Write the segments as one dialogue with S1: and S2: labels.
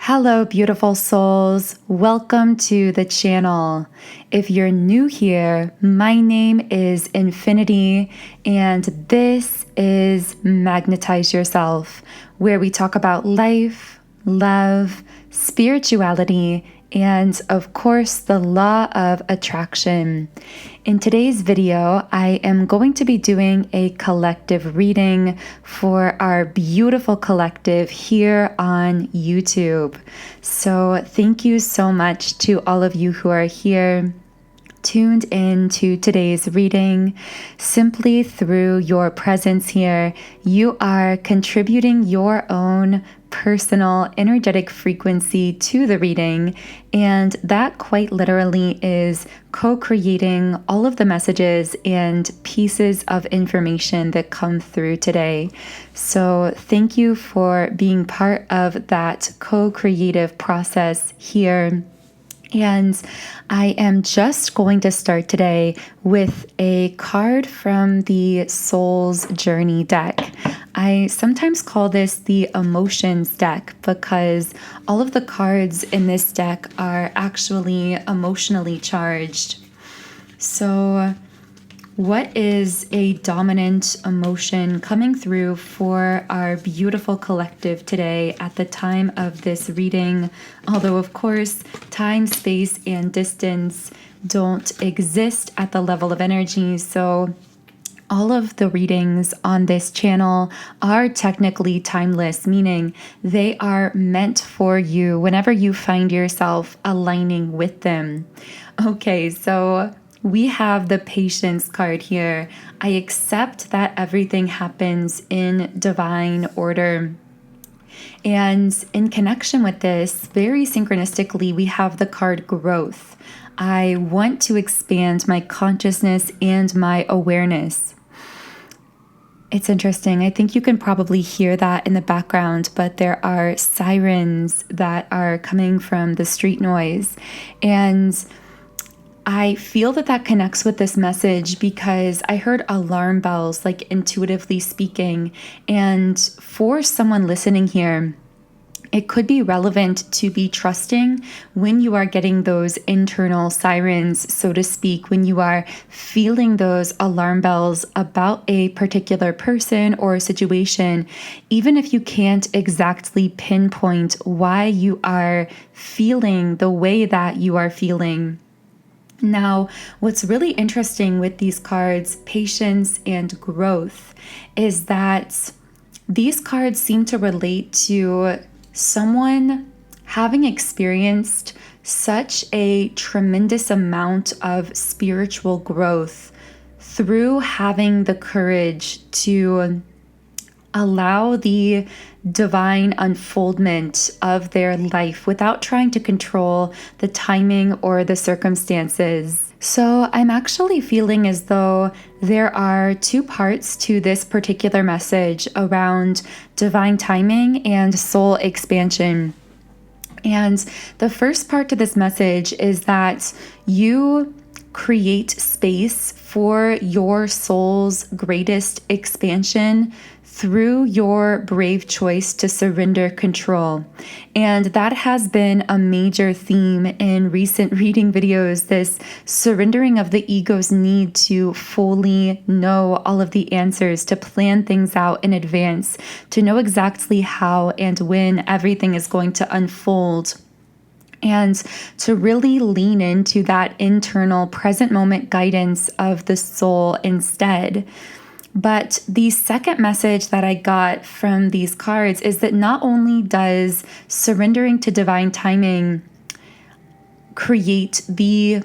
S1: Hello, beautiful souls. Welcome to the channel. If you're new here, my name is Infinity, and this is Magnetize Yourself, where we talk about life, love, spirituality, and of course, the law of attraction. In today's video, I am going to be doing a collective reading for our beautiful collective here on YouTube. So thank you so much to all of you who are here, tuned in to today's reading. Simply through your presence here, you are contributing your own personal energetic frequency to the reading, and that quite literally is co-creating all of the messages and pieces of information that come through today. So thank you for being part of that co-creative process here. And I am just going to start today with a card from the Soul's Journey deck. I sometimes call this the emotions deck because all of the cards in this deck are actually emotionally charged. So what is a dominant emotion coming through for our beautiful collective today at the time of this reading? Although, of course, time, space, and distance don't exist at the level of energy. So all of the readings on this channel are technically timeless, meaning they are meant for you whenever you find yourself aligning with them. Okay, so we have the Patience card here. I accept that everything happens in divine order. And in connection with this, very synchronistically, we have the card Growth. I want to expand my consciousness and my awareness. It's interesting. I think you can probably hear that in the background, but there are sirens that are coming from the street noise. And I feel that that connects with this message because I heard alarm bells, like intuitively speaking. And for someone listening here, it could be relevant to be trusting when you are getting those internal sirens, so to speak, when you are feeling those alarm bells about a particular person or a situation, even if you can't exactly pinpoint why you are feeling the way that you are feeling. Now, what's really interesting with these cards, Patience and Growth, is that these cards seem to relate to someone having experienced such a tremendous amount of spiritual growth through having the courage to allow the divine unfoldment of their life without trying to control the timing or the circumstances. So I'm actually feeling as though there are two parts to this particular message around divine timing and soul expansion. And the first part to this message is that you create space for your soul's greatest expansion through your brave choice to surrender control. And that has been a major theme in recent reading videos, this surrendering of the ego's need to fully know all of the answers, to plan things out in advance, to know exactly how and when everything is going to unfold, and to really lean into that internal present moment guidance of the soul instead. But the second message that I got from these cards is that not only does surrendering to divine timing create the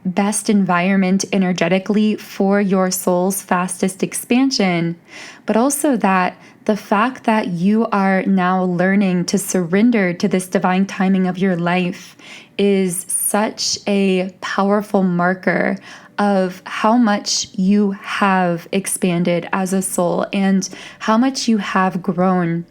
S1: best environment energetically for your soul's fastest expansion, but also that the fact that you are now learning to surrender to this divine timing of your life is such a powerful marker of how much you have expanded as a soul and how much you have grown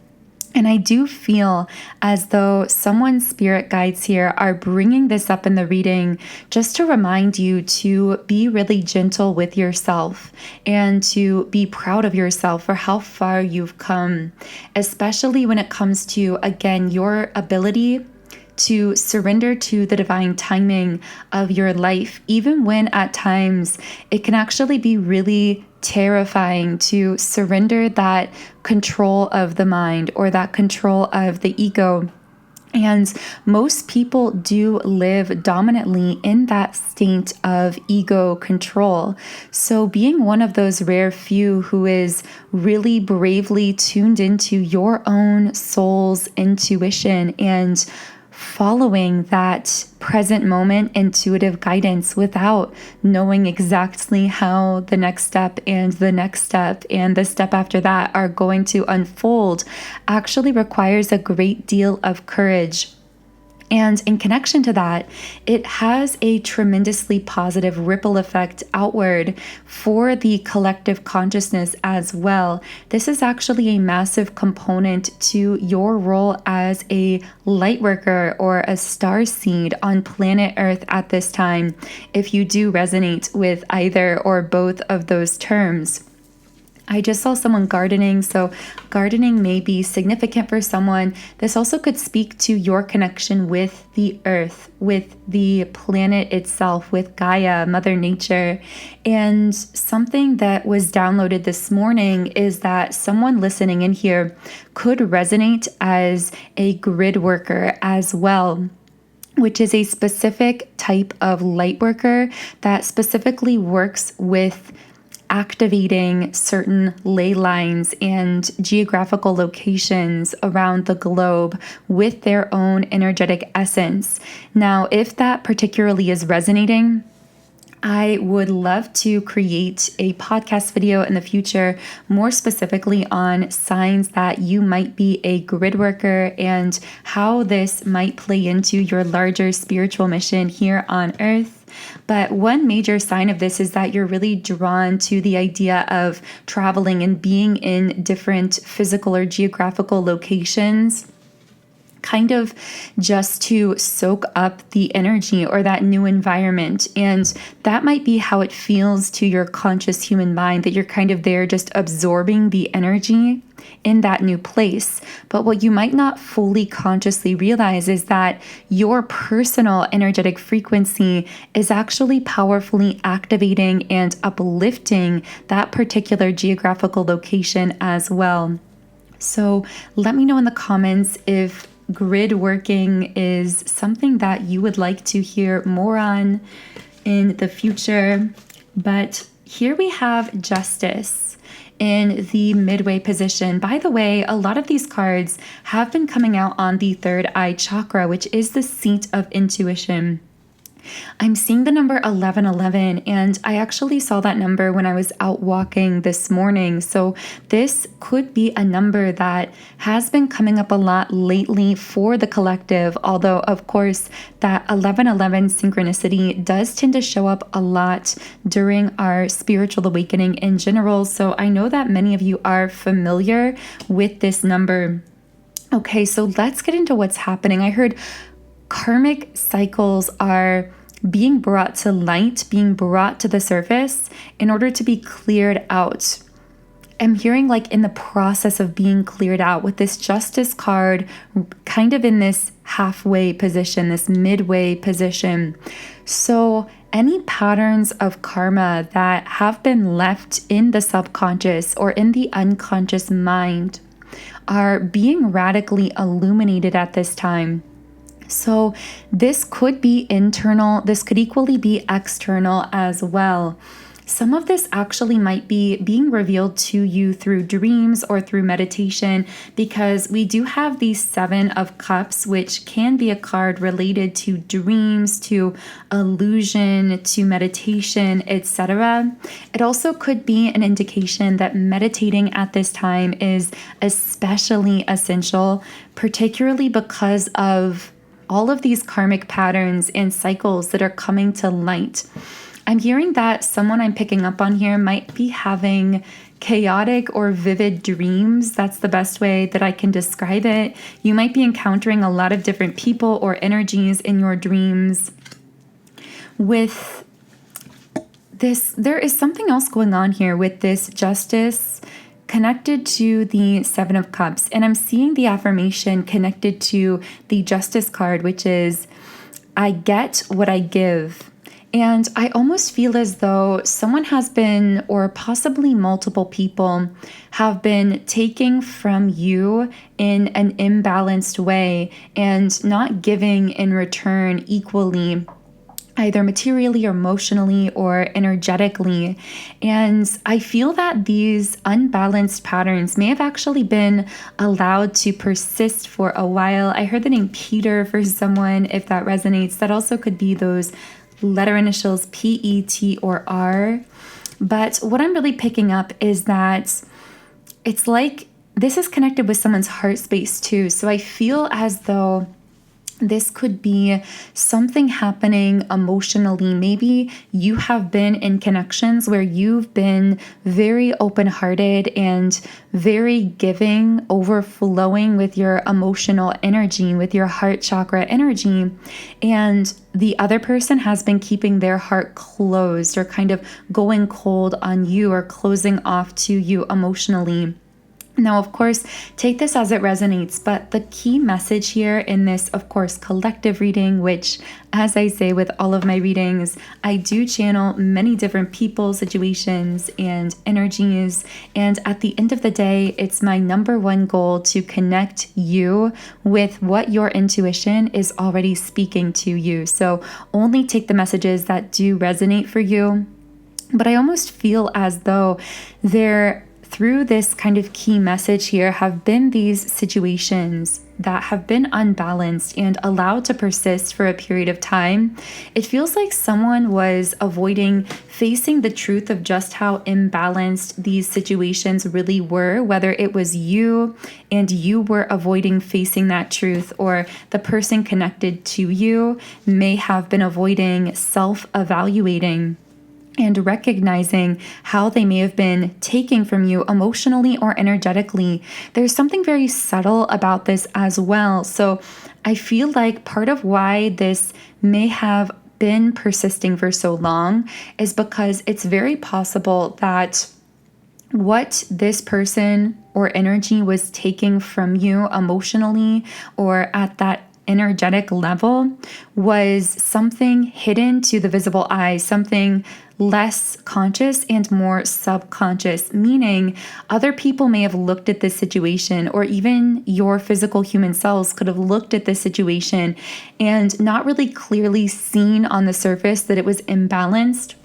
S1: And I do feel as though someone's spirit guides here are bringing this up in the reading just to remind you to be really gentle with yourself and to be proud of yourself for how far you've come, especially when it comes to, again, your ability to surrender to the divine timing of your life, even when at times it can actually be really terrifying to surrender that control of the mind or that control of the ego. And most people do live dominantly in that state of ego control. So being one of those rare few who is really bravely tuned into your own soul's intuition and following that present moment intuitive guidance without knowing exactly how the next step and the next step and the step after that are going to unfold actually requires a great deal of courage. And in connection to that, it has a tremendously positive ripple effect outward for the collective consciousness as well. This is actually a massive component to your role as a light worker or a star seed on planet Earth at this time, if you do resonate with either or both of those terms. I just saw someone gardening, so gardening may be significant for someone. This also could speak to your connection with the earth, with the planet itself, with Gaia, Mother Nature. And something that was downloaded this morning is that someone listening in here could resonate as a grid worker as well, which is a specific type of light worker that specifically works with activating certain ley lines and geographical locations around the globe with their own energetic essence. Now, if that particularly is resonating, I would love to create a podcast video in the future, more specifically on signs that you might be a grid worker and how this might play into your larger spiritual mission here on Earth. But one major sign of this is that you're really drawn to the idea of traveling and being in different physical or geographical locations, kind of just to soak up the energy or that new environment. And that might be how it feels to your conscious human mind, that you're kind of there just absorbing the energy in that new place. But what you might not fully consciously realize is that your personal energetic frequency is actually powerfully activating and uplifting that particular geographical location as well. So let me know in the comments if grid working is something that you would like to hear more on in the future. But here we have Justice in the midway position. By the way, a lot of these cards have been coming out on the third eye chakra, which is the seat of intuition. I'm seeing the number 1111, and I actually saw that number when I was out walking this morning. So this could be a number that has been coming up a lot lately for the collective, although of course that 1111 synchronicity does tend to show up a lot during our spiritual awakening in general. So I know that many of you are familiar with this number. Okay, so let's get into what's happening. I heard karmic cycles are being brought to light, being brought to the surface in order to be cleared out. I'm hearing like in the process of being cleared out with this Justice card kind of in this halfway position, this midway position. So any patterns of karma that have been left in the subconscious or in the unconscious mind are being radically illuminated at this time. So this could be internal, this could equally be external as well. Some of this actually might be being revealed to you through dreams or through meditation, because we do have the Seven of Cups, which can be a card related to dreams, to illusion, to meditation, etc. It also could be an indication that meditating at this time is especially essential, particularly because of all of these karmic patterns and cycles that are coming to light. I'm hearing that someone I'm picking up on here might be having chaotic or vivid dreams. That's the best way that I can describe it. You might be encountering a lot of different people or energies in your dreams. With this, there is something else going on here with this Justice connected to the Seven of Cups. And I'm seeing the affirmation connected to the Justice card, which is, I get what I give. And I almost feel as though someone has been, or possibly multiple people, have been taking from you in an imbalanced way and not giving in return equally, either materially or emotionally or energetically. And I feel that these unbalanced patterns may have actually been allowed to persist for a while. I heard the name Peter for someone, if that resonates. That also could be those letter initials P-E-T or R. But what I'm really picking up is that it's like this is connected with someone's heart space too. So I feel as though this could be something happening emotionally. Maybe you have been in connections where you've been very open-hearted and very giving, overflowing with your emotional energy, with your heart chakra energy. And the other person has been keeping their heart closed or kind of going cold on you or closing off to you emotionally. Now, of course, take this as it resonates, but the key message here in this, of course, collective reading, which, as I say with all of my readings, I do channel many different people, situations, and energies. And at the end of the day, it's my number one goal to connect you with what your intuition is already speaking to you. So only take the messages that do resonate for you. But I almost feel as though through this kind of key message here have been these situations that have been unbalanced and allowed to persist for a period of time. It feels like someone was avoiding facing the truth of just how imbalanced these situations really were, whether it was you and you were avoiding facing that truth, or the person connected to you may have been avoiding self-evaluating and recognizing how they may have been taking from you emotionally or energetically. There's something very subtle about this as well. So I feel like part of why this may have been persisting for so long is because it's very possible that what this person or energy was taking from you emotionally or at that energetic level was something hidden to the visible eye, something less conscious and more subconscious, meaning other people may have looked at this situation, or even your physical human selves could have looked at this situation and not really clearly seen on the surface that it was imbalanced,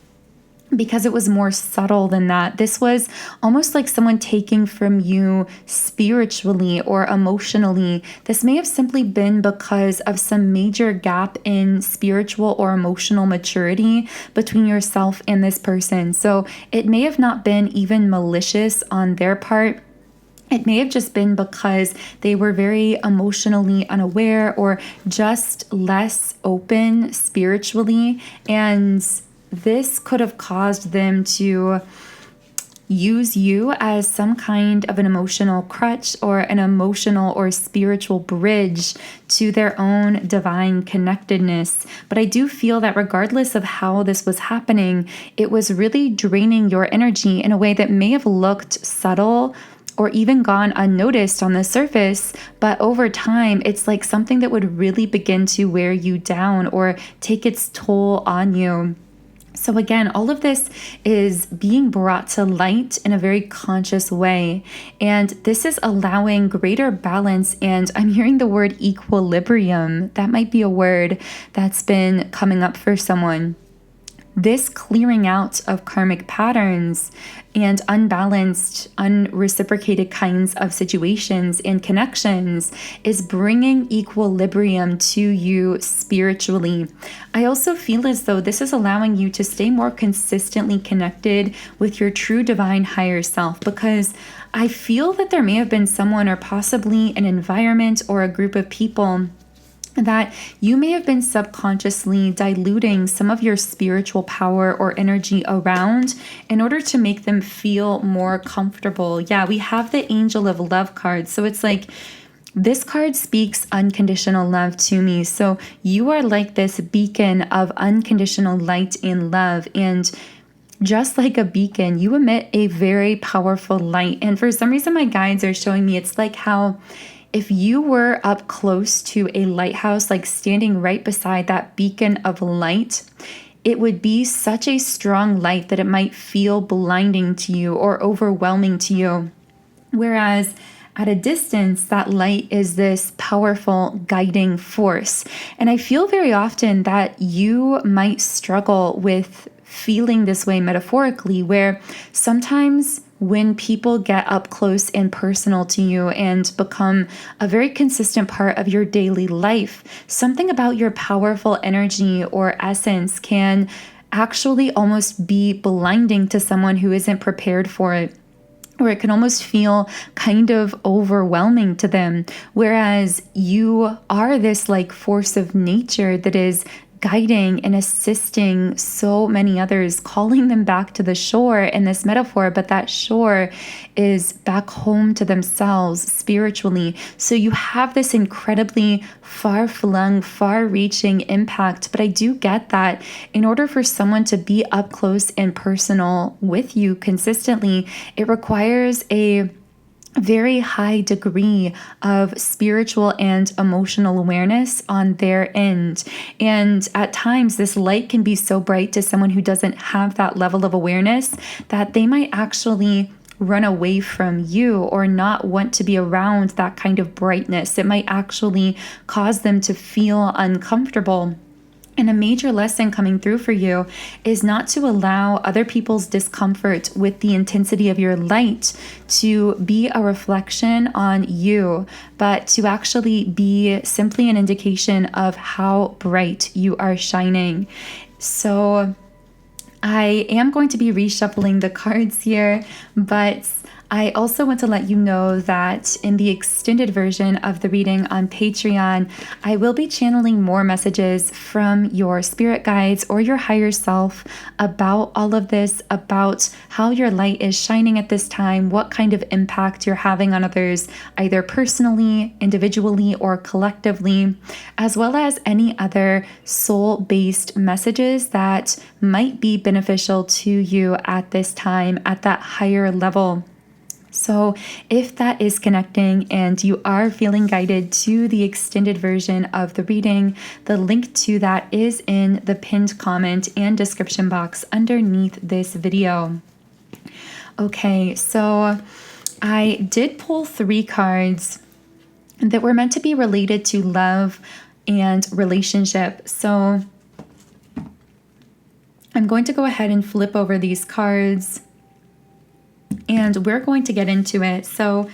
S1: because it was more subtle than that. This was almost like someone taking from you spiritually or emotionally. This may have simply been because of some major gap in spiritual or emotional maturity between yourself and this person. So it may have not been even malicious on their part. It may have just been because they were very emotionally unaware or just less open spiritually, and this could have caused them to use you as some kind of an emotional crutch or an emotional or spiritual bridge to their own divine connectedness. But I do feel that regardless of how this was happening, it was really draining your energy in a way that may have looked subtle or even gone unnoticed on the surface, but over time, it's like something that would really begin to wear you down or take its toll on you. So again, all of this is being brought to light in a very conscious way. And this is allowing greater balance. And I'm hearing the word equilibrium. That might be a word that's been coming up for someone. This clearing out of karmic patterns and unbalanced, unreciprocated kinds of situations and connections is bringing equilibrium to you spiritually. I also feel as though this is allowing you to stay more consistently connected with your true divine higher self, because I feel that there may have been someone or possibly an environment or a group of people that you may have been subconsciously diluting some of your spiritual power or energy around in order to make them feel more comfortable. Yeah, we have the Angel of Love card. So it's like, this card speaks unconditional love to me. So you are like this beacon of unconditional light and love. And just like a beacon, you emit a very powerful light. And for some reason, my guides are showing me it's like how if you were up close to a lighthouse, like standing right beside that beacon of light, it would be such a strong light that it might feel blinding to you or overwhelming to you. Whereas at a distance, that light is this powerful guiding force. And I feel very often that you might struggle with feeling this way metaphorically, where sometimes when people get up close and personal to you and become a very consistent part of your daily life, something about your powerful energy or essence can actually almost be blinding to someone who isn't prepared for it. Or it can almost feel kind of overwhelming to them. Whereas you are this like force of nature that is guiding and assisting so many others, calling them back to the shore in this metaphor, but that shore is back home to themselves spiritually. So you have this incredibly far-flung, far-reaching impact. But I do get that in order for someone to be up close and personal with you consistently, it requires a very high degree of spiritual and emotional awareness on their end. And at times, this light can be so bright to someone who doesn't have that level of awareness that they might actually run away from you or not want to be around that kind of brightness. It might actually cause them to feel uncomfortable. And a major lesson coming through for you is not to allow other people's discomfort with the intensity of your light to be a reflection on you, but to actually be simply an indication of how bright you are shining. So I am going to be reshuffling the cards here, but I also want to let you know that in the extended version of the reading on Patreon, I will be channeling more messages from your spirit guides or your higher self about all of this, about how your light is shining at this time, what kind of impact you're having on others, either personally, individually, or collectively, as well as any other soul-based messages that might be beneficial to you at this time at that higher level. So if that is connecting and you are feeling guided to the extended version of the reading, the link to that is in the pinned comment and description box underneath this video. Okay, so I did pull 3 cards that were meant to be related to love and relationship. So I'm going to go ahead and flip over these cards, and we're going to get into it. So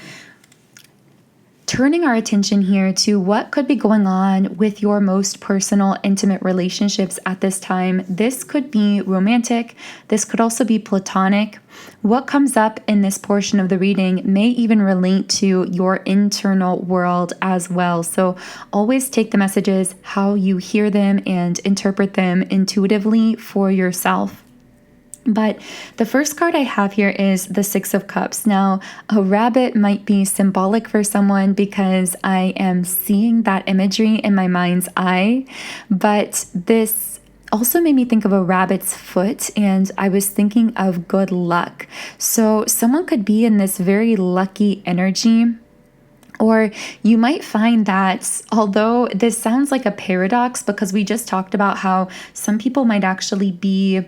S1: turning our attention here to what could be going on with your most personal, intimate relationships at this time. This could be romantic. This could also be platonic. What comes up in this portion of the reading may even relate to your internal world as well. So always take the messages how you hear them and interpret them intuitively for yourself. But the first card I have here is the 6 of Cups. Now, a rabbit might be symbolic for someone because I am seeing that imagery in my mind's eye, but this also made me think of a rabbit's foot, and I was thinking of good luck. So someone could be in this very lucky energy. Or you might find that, although this sounds like a paradox because we just talked about how some people might actually be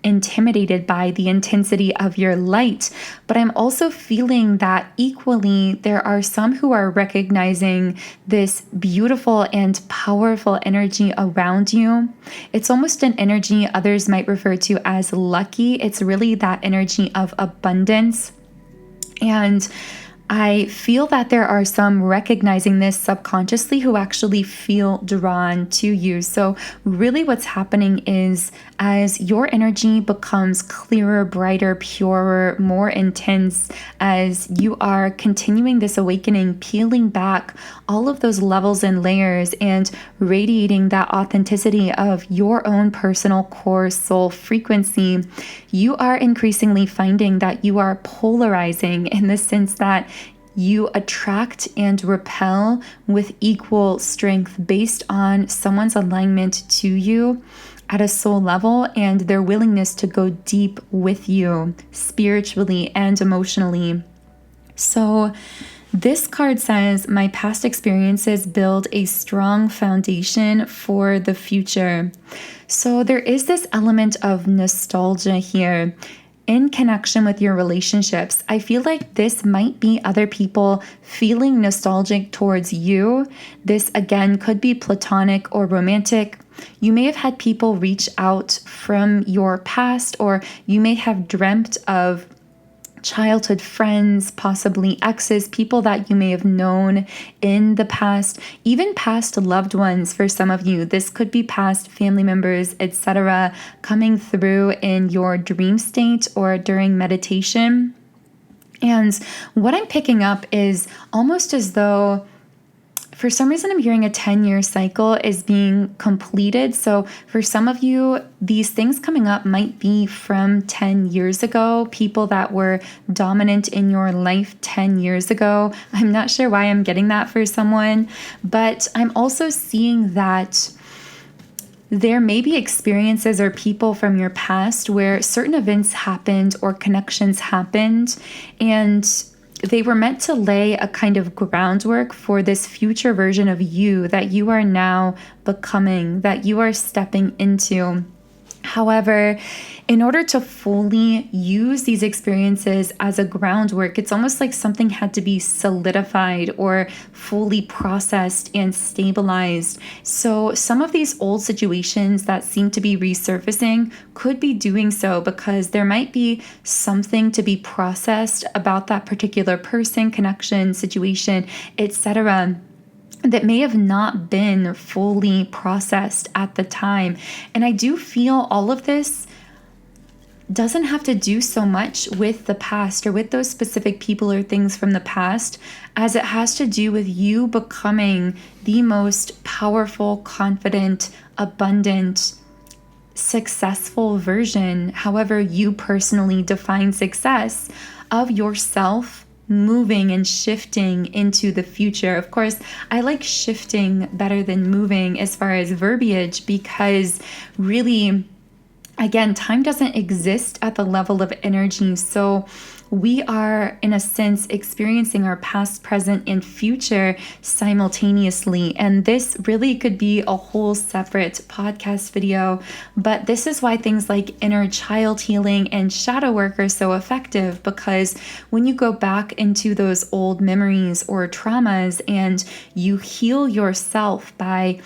S1: intimidated by the intensity of your light, but I'm also feeling that equally there are some who are recognizing this beautiful and powerful energy around you. It's almost an energy others might refer to as lucky. It's really that energy of abundance. And I feel that there are some recognizing this subconsciously who actually feel drawn to you. So really what's happening is as your energy becomes clearer, brighter, purer, more intense, as you are continuing this awakening, peeling back all of those levels and layers and radiating that authenticity of your own personal core soul frequency, you are increasingly finding that you are polarizing in the sense that you attract and repel with equal strength based on someone's alignment to you at a soul level and their willingness to go deep with you spiritually and emotionally. So this card says, my past experiences build a strong foundation for the future. So there is this element of nostalgia here in connection with your relationships. I feel like this might be other people feeling nostalgic towards you. This again could be platonic or romantic. You may have had people reach out from your past, or you may have dreamt of childhood friends, possibly exes, people that you may have known in the past, even past loved ones for some of you. This could be past family members, etc., coming through in your dream state or during meditation. And what I'm picking up is almost as though for some reason, I'm hearing a 10-year cycle is being completed. So for some of you, these things coming up might be from 10 years ago, people that were dominant in your life 10 years ago. I'm not sure why I'm getting that for someone, but I'm also seeing that there may be experiences or people from your past where certain events happened or connections happened, and they were meant to lay a kind of groundwork for this future version of you that you are now becoming, that you are stepping into. However, in order to fully use these experiences as a groundwork, it's almost like something had to be solidified or fully processed and stabilized. So some of these old situations that seem to be resurfacing could be doing so because there might be something to be processed about that particular person, connection, situation, etc., that may have not been fully processed at the time. And I do feel all of this doesn't have to do so much with the past or with those specific people or things from the past, as it has to do with you becoming the most powerful, confident, abundant, successful version, however you personally define success, of yourself, moving and shifting into the future. Of course, I like shifting better than moving as far as verbiage, because really, again, time doesn't exist at the level of energy. So we are, in a sense, experiencing our past, present, and future simultaneously. And this really could be a whole separate podcast video. But this is why things like inner child healing and shadow work are so effective, because when you go back into those old memories or traumas and you heal yourself by,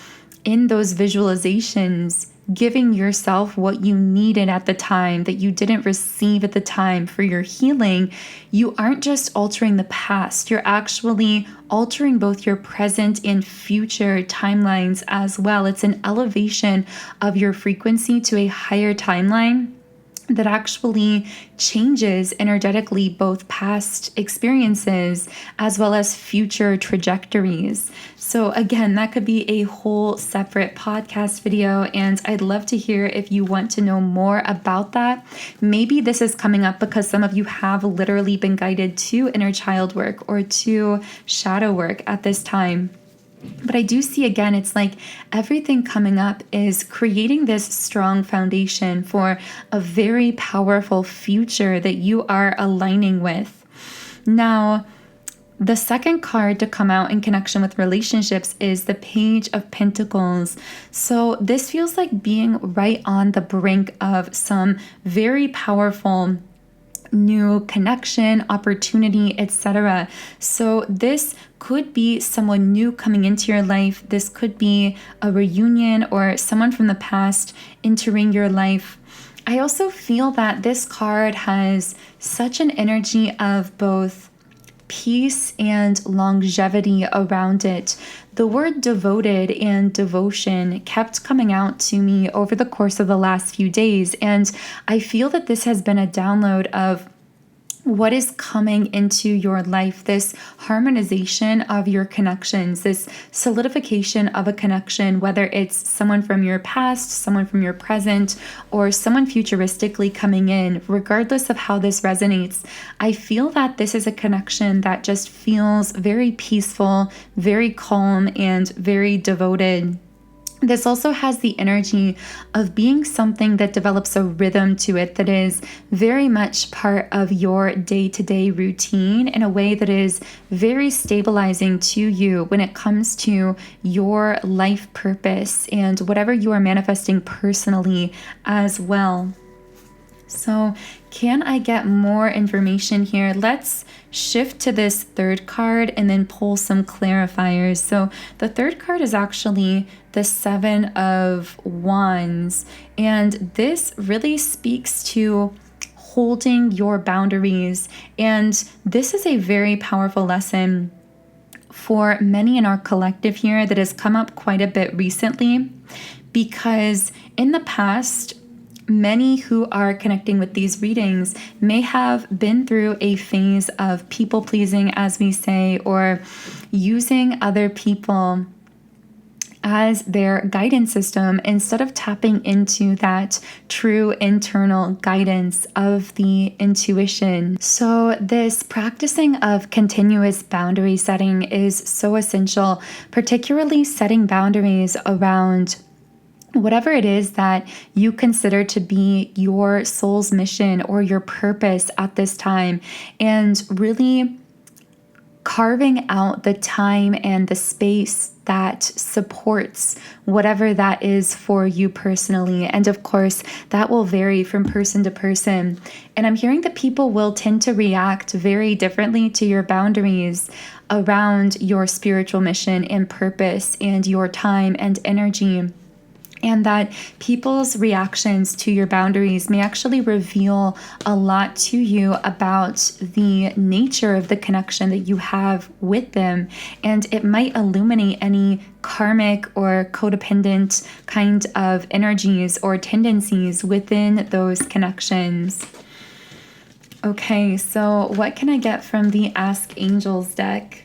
S1: in those visualizations, giving yourself what you needed at the time that you didn't receive at the time for your healing, you aren't just altering the past, you're actually altering both your present and future timelines as well. It's an elevation of your frequency to a higher timeline that actually changes energetically both past experiences as well as future trajectories. So again, that could be a whole separate podcast video, and I'd love to hear if you want to know more about that. Maybe this is coming up because some of you have literally been guided to inner child work or to shadow work at this time. But I do see, again, it's like everything coming up is creating this strong foundation for a very powerful future that you are aligning with. Now, the second card to come out in connection with relationships is the Page of Pentacles. So this feels like being right on the brink of some very powerful new connection, opportunity, etc. So this could be someone new coming into your life. This could be a reunion or someone from the past entering your life. I also feel that this card has such an energy of both peace and longevity around it. The word devoted and devotion kept coming out to me over the course of the last few days, and I feel that this has been a download of what is coming into your life, this harmonization of your connections, this solidification of a connection, whether it's someone from your past, someone from your present, or someone futuristically coming in. Regardless of how this resonates, I feel that this is a connection that just feels very peaceful, very calm, and very devoted. This also has the energy of being something that develops a rhythm to it that is very much part of your day-to-day routine in a way that is very stabilizing to you when it comes to your life purpose and whatever you are manifesting personally as well. So can I get more information here? Let's shift to this third card and then pull some clarifiers. So the third card is actually the Seven of Wands, and this really speaks to holding your boundaries. And this is a very powerful lesson for many in our collective here that has come up quite a bit recently, because in the past, many who are connecting with these readings may have been through a phase of people pleasing, as we say, or using other people as their guidance system instead of tapping into that true internal guidance of the intuition. So this practicing of continuous boundary setting is so essential, particularly setting boundaries around whatever it is that you consider to be your soul's mission or your purpose at this time, and really carving out the time and the space that supports whatever that is for you personally. And of course, that will vary from person to person. And I'm hearing that people will tend to react very differently to your boundaries around your spiritual mission and purpose and your time and energy. And that people's reactions to your boundaries may actually reveal a lot to you about the nature of the connection that you have with them. And it might illuminate any karmic or codependent kind of energies or tendencies within those connections. Okay, so what can I get from the Ask Angels deck?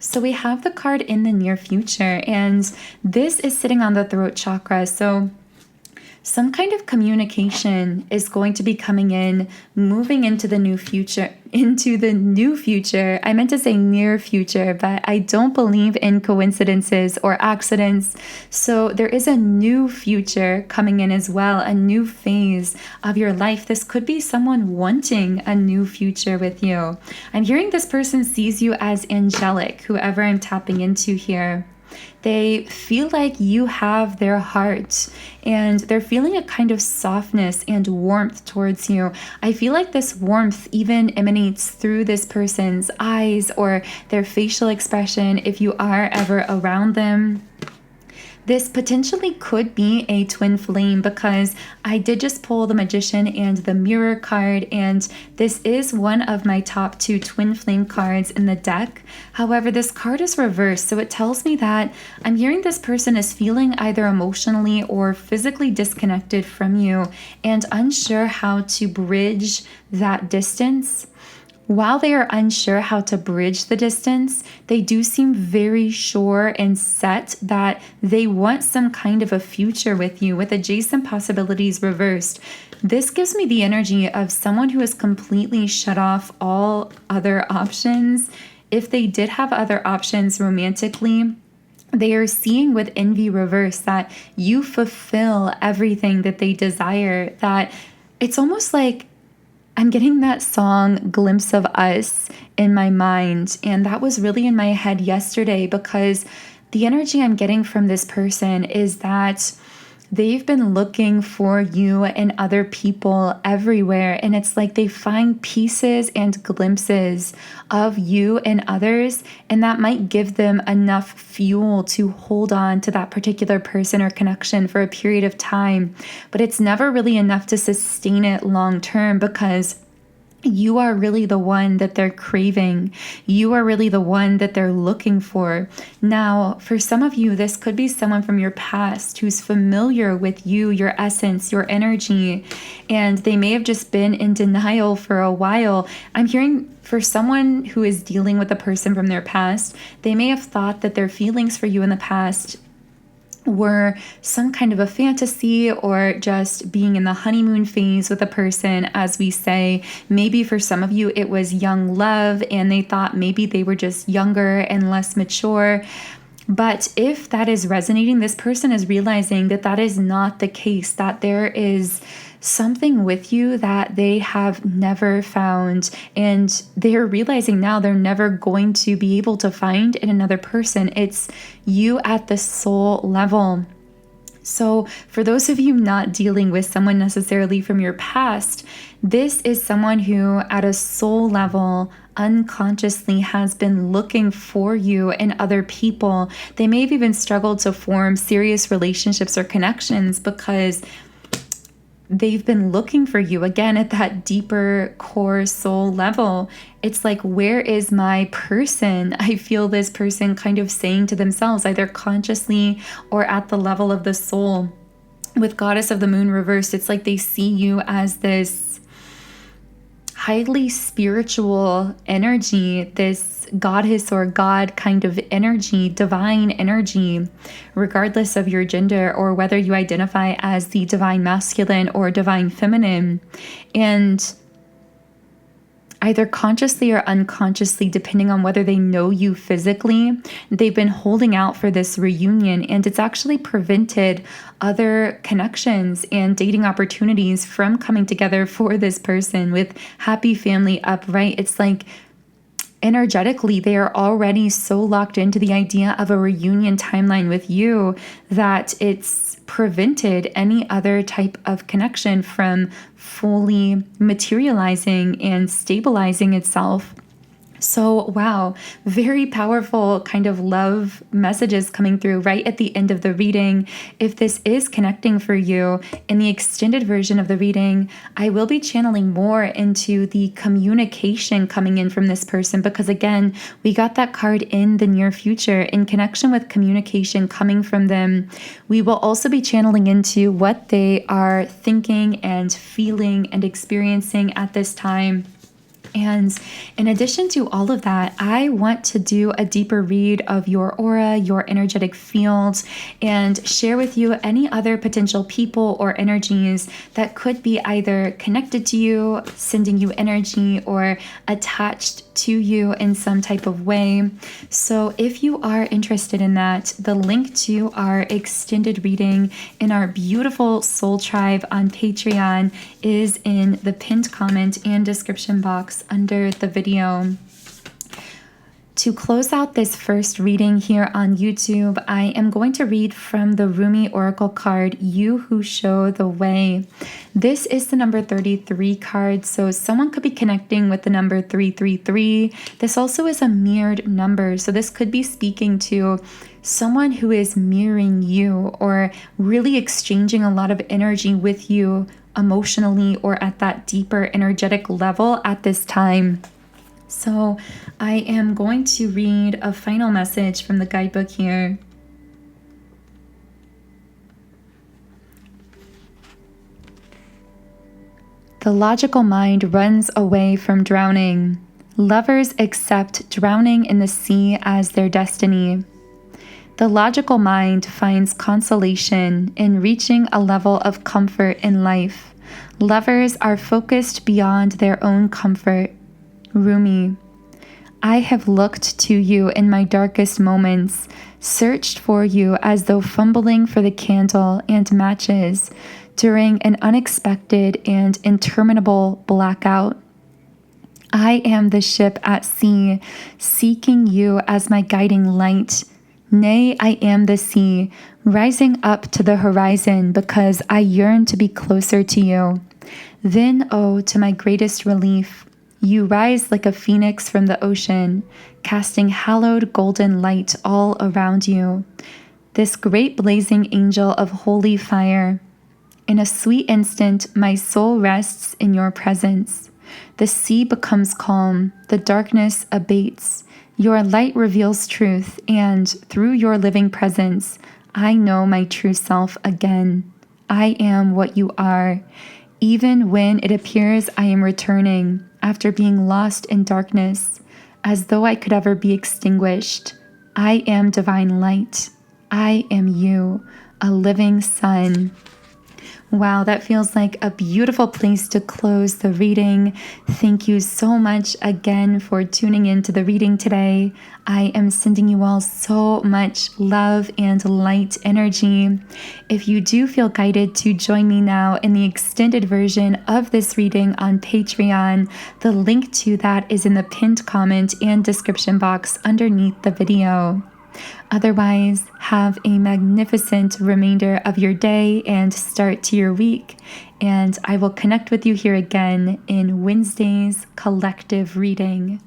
S1: So we have the card in the near future, and this is sitting on the throat chakra. So some kind of communication is going to be coming in, moving into the new future. I meant to say near future, but I don't believe in coincidences or accidents. So there is a new future coming in as well, a new phase of your life. This could be someone wanting a new future with you. I'm hearing this person sees you as angelic, whoever I'm tapping into here. They feel like you have their heart, and they're feeling a kind of softness and warmth towards you. I feel like this warmth even emanates through this person's eyes or their facial expression if you are ever around them. This potentially could be a twin flame, because I did just pull the Magician and the Mirror card, and this is one of my top 2 twin flame cards in the deck. However, this card is reversed, so it tells me that I'm hearing this person is feeling either emotionally or physically disconnected from you and unsure how to bridge that distance. While they are unsure how to bridge the distance, they do seem very sure and set that they want some kind of a future with you, with adjacent possibilities reversed. This gives me the energy of someone who has completely shut off all other options. If they did have other options romantically, they are seeing with envy reverse that you fulfill everything that they desire, that it's almost like I'm getting that song Glimpse of Us in my mind, and that was really in my head yesterday, because the energy I'm getting from this person is that they've been looking for you and other people everywhere, and it's like they find pieces and glimpses of you and others, and that might give them enough fuel to hold on to that particular person or connection for a period of time. But it's never really enough to sustain it long term, because You are really the one that they're craving. You are really the one that they're looking for. Now, for some of you, this could be someone from your past who's familiar with you, your essence, your energy, and they may have just been in denial for a while. I'm hearing for someone who is dealing with a person from their past, they may have thought that their feelings for you in the past were some kind of a fantasy or just being in the honeymoon phase with a person, as we say. Maybe for some of you, it was young love and they thought maybe they were just younger and less mature. But if that is resonating, this person is realizing that that is not the case, that there is something with you that they have never found, and they're realizing now they're never going to be able to find in another person. It's you at the soul level. So for those of you not dealing with someone necessarily from your past, this is someone who at a soul level unconsciously has been looking for you in other people. They may have even struggled to form serious relationships or connections because they've been looking for you again at that deeper core soul level. It's like, where is my person? I feel this person kind of saying to themselves, either consciously or at the level of the soul. With Goddess of the Moon reversed, it's like they see you as this highly spiritual energy, this goddess or god kind of energy, divine energy, regardless of your gender or whether you identify as the divine masculine or divine feminine. And either consciously or unconsciously, depending on whether they know you physically, they've been holding out for this reunion, and it's actually prevented other connections and dating opportunities from coming together for this person with happy family upright. It's like energetically, they are already so locked into the idea of a reunion timeline with you that it's prevented any other type of connection from fully materializing and stabilizing itself. So, wow, very powerful kind of love messages coming through right at the end of the reading. If this is connecting for you, in the extended version of the reading, I will be channeling more into the communication coming in from this person because, again, we got that card in the near future in connection with communication coming from them. We will also be channeling into what they are thinking and feeling and experiencing at this time. And in addition to all of that, I want to do a deeper read of your aura, your energetic field, and share with you any other potential people or energies that could be either connected to you, sending you energy, or attached to you in some type of way. So if you are interested in that, the link to our extended reading in our beautiful soul tribe on Patreon is in the pinned comment and description box under the video. To close out this first reading here on YouTube, I am going to read from the Rumi Oracle card, You Who Show the Way. This is the number 33 card, so someone could be connecting with the number 333. This also is a mirrored number, so this could be speaking to someone who is mirroring you or really exchanging a lot of energy with you emotionally or at that deeper energetic level at this time. So I am going to read a final message from the guidebook here. The logical mind runs away from drowning. Lovers accept drowning in the sea as their destiny. The logical mind finds consolation in reaching a level of comfort in life. Lovers are focused beyond their own comfort. Rumi, I have looked to you in my darkest moments, searched for you as though fumbling for the candle and matches during an unexpected and interminable blackout. I am the ship at sea, seeking you as my guiding light. Nay, I am the sea, rising up to the horizon because I yearn to be closer to you. Then, oh, to my greatest relief, you rise like a phoenix from the ocean, casting hallowed golden light all around you. This great blazing angel of holy fire. In a sweet instant, my soul rests in your presence. The sea becomes calm, the darkness abates. Your light reveals truth, and through your living presence, I know my true self again. I am what you are. Even when it appears I am returning after being lost in darkness, as though I could ever be extinguished, I am divine light. I am you, a living sun. Wow, that feels like a beautiful place to close the reading. Thank you so much again for tuning into the reading today. I am sending you all so much love and light energy. If you do feel guided to join me now in the extended version of this reading on Patreon, the link to that is in the pinned comment and description box underneath the video. Otherwise, have a magnificent remainder of your day and start to your week. And I will connect with you here again in Wednesday's collective reading.